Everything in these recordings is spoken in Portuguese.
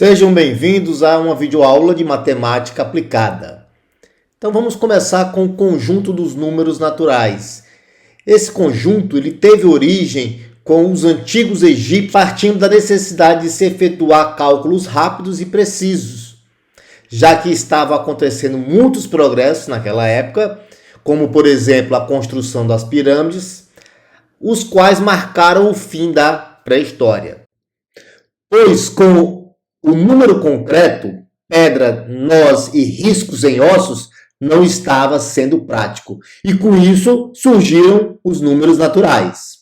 Sejam bem-vindos a uma videoaula de matemática aplicada. Então vamos começar com o conjunto dos números naturais. Esse conjunto ele teve origem com os antigos egípcios, partindo da necessidade de se efetuar cálculos rápidos e precisos, já que estava acontecendo muitos progressos naquela época, como por exemplo a construção das pirâmides, os quais marcaram o fim da pré-história. Pois com o número concreto, pedra, nós e riscos em ossos, não estava sendo prático. E com isso surgiram os números naturais.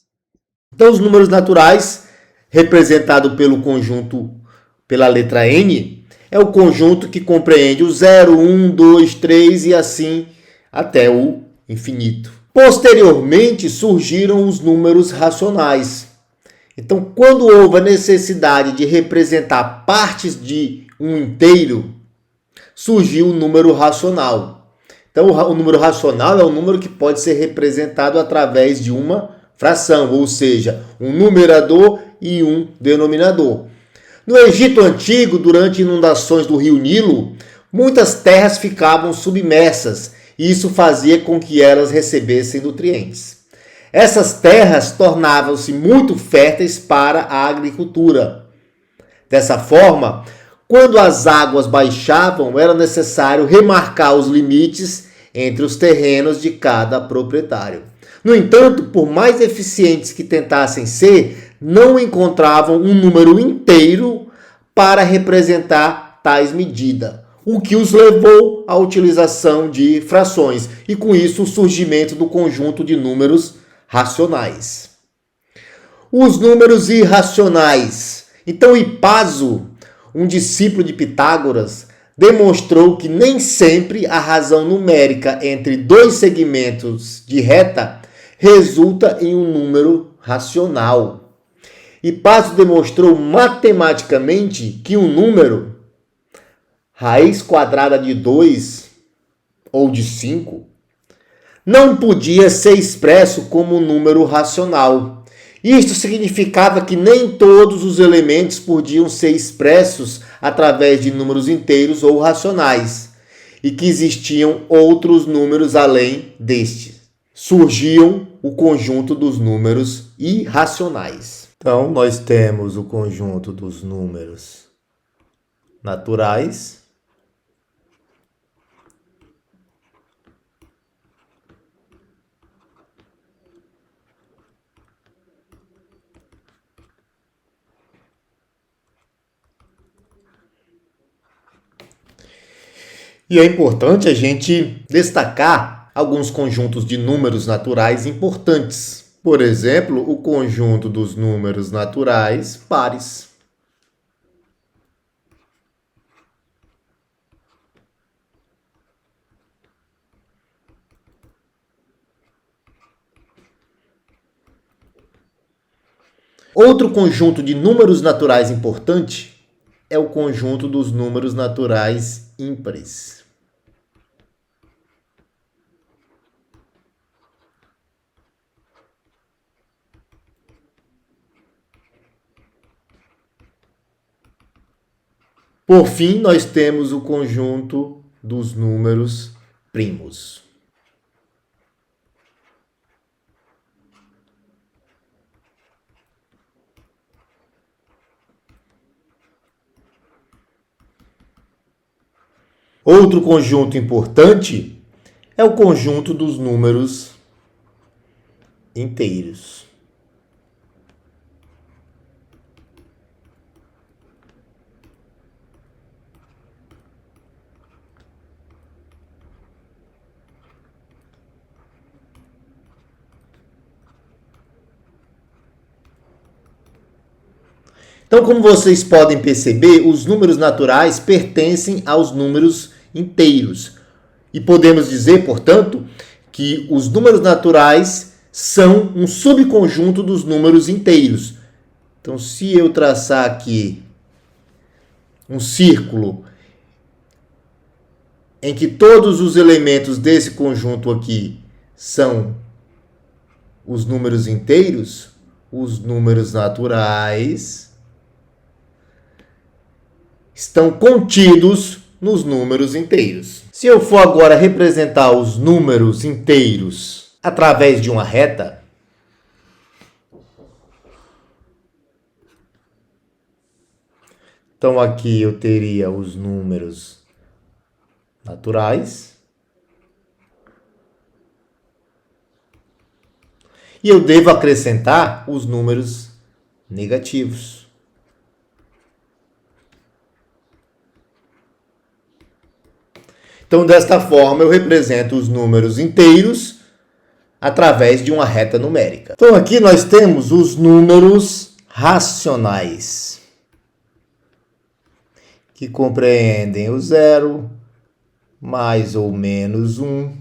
Então, os números naturais, representado pelo conjunto, pela letra N, é o conjunto que compreende o 0, 1, 2, 3 e assim até o infinito. Posteriormente surgiram os números racionais. Então, quando houve a necessidade de representar partes de um inteiro, surgiu o número racional. Então, o número racional é um número que pode ser representado através de uma fração, ou seja, um numerador e um denominador. No Egito Antigo, durante inundações do rio Nilo, muitas terras ficavam submersas e isso fazia com que elas recebessem nutrientes. Essas terras tornavam-se muito férteis para a agricultura. Dessa forma, quando as águas baixavam, era necessário remarcar os limites entre os terrenos de cada proprietário. No entanto, por mais eficientes que tentassem ser, não encontravam um número inteiro para representar tais medidas, o que os levou à utilização de frações e, com isso, o surgimento do conjunto de números racionais. Os números irracionais. Então, Hipaso, um discípulo de Pitágoras, demonstrou que nem sempre a razão numérica entre dois segmentos de reta resulta em um número racional. Hipaso demonstrou matematicamente que um número, raiz quadrada de 2 ou de 5, não podia ser expresso como um número racional. Isto significava que nem todos os elementos podiam ser expressos através de números inteiros ou racionais, e que existiam outros números além destes. Surgiam o conjunto dos números irracionais. Então, nós temos o conjunto dos números naturais, e é importante a gente destacar alguns conjuntos de números naturais importantes. Por exemplo, o conjunto dos números naturais pares. Outro conjunto de números naturais importante é o conjunto dos números naturais ímpares. Por fim, nós temos o conjunto dos números primos. Outro conjunto importante é o conjunto dos números inteiros. Então, como vocês podem perceber, os números naturais pertencem aos números inteiros. E podemos dizer, portanto, que os números naturais são um subconjunto dos números inteiros. Então, se eu traçar aqui um círculo em que todos os elementos desse conjunto aqui são os números inteiros, os números naturais estão contidos nos números inteiros. Se eu for agora representar os números inteiros através de uma reta, então aqui eu teria os números naturais e eu devo acrescentar os números negativos. Então, desta forma, eu represento os números inteiros através de uma reta numérica. Então, aqui nós temos os números racionais, que compreendem o 0, mais ou menos 1,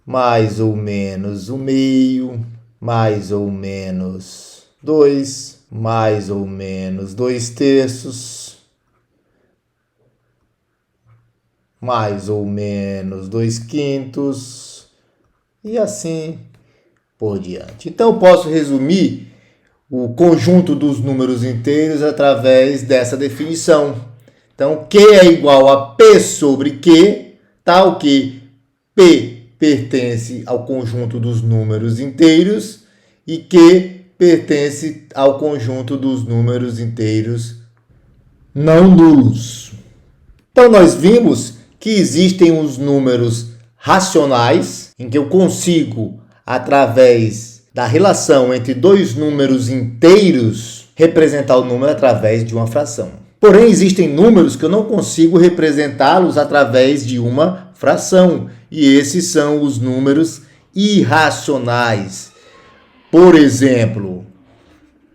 mais ou menos 1/2, mais ou menos 2, mais ou menos 2/3, mais ou menos 2/5 e assim por diante. Então, eu posso resumir o conjunto dos números inteiros através dessa definição. Então, Q é igual a P sobre Q, tal que P pertence ao conjunto dos números inteiros e Q pertence ao conjunto dos números inteiros não nulos. Então, nós vimos que existem os números racionais, em que eu consigo, através da relação entre dois números inteiros, representar o número através de uma fração. Porém, existem números que eu não consigo representá-los através de uma fração, e esses são os números irracionais. Por exemplo,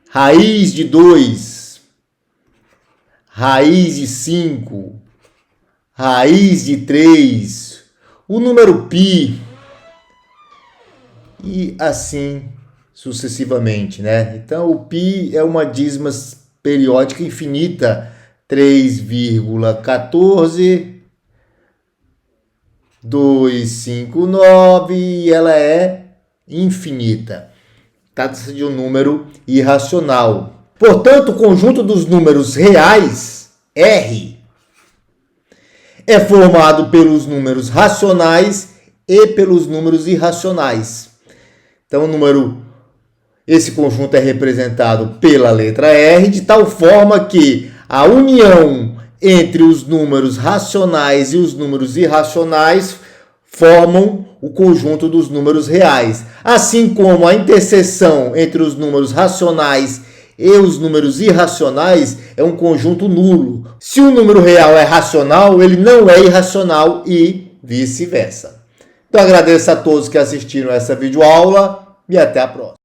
raiz de 2, raiz de 5, raiz de 3, o número π e assim sucessivamente, né? Então, o π é uma dízima periódica infinita, 3,14259, e ela é infinita. Trata-se de um número irracional. Portanto, o conjunto dos números reais, R, é formado pelos números racionais e pelos números irracionais. Então, esse conjunto é representado pela letra R, de tal forma que a união entre os números racionais e os números irracionais formam o conjunto dos números reais. Assim como a interseção entre os números racionais e os números irracionais é um conjunto nulo. Se o número real é racional, ele não é irracional e vice-versa. Então, agradeço a todos que assistiram essa videoaula e até a próxima.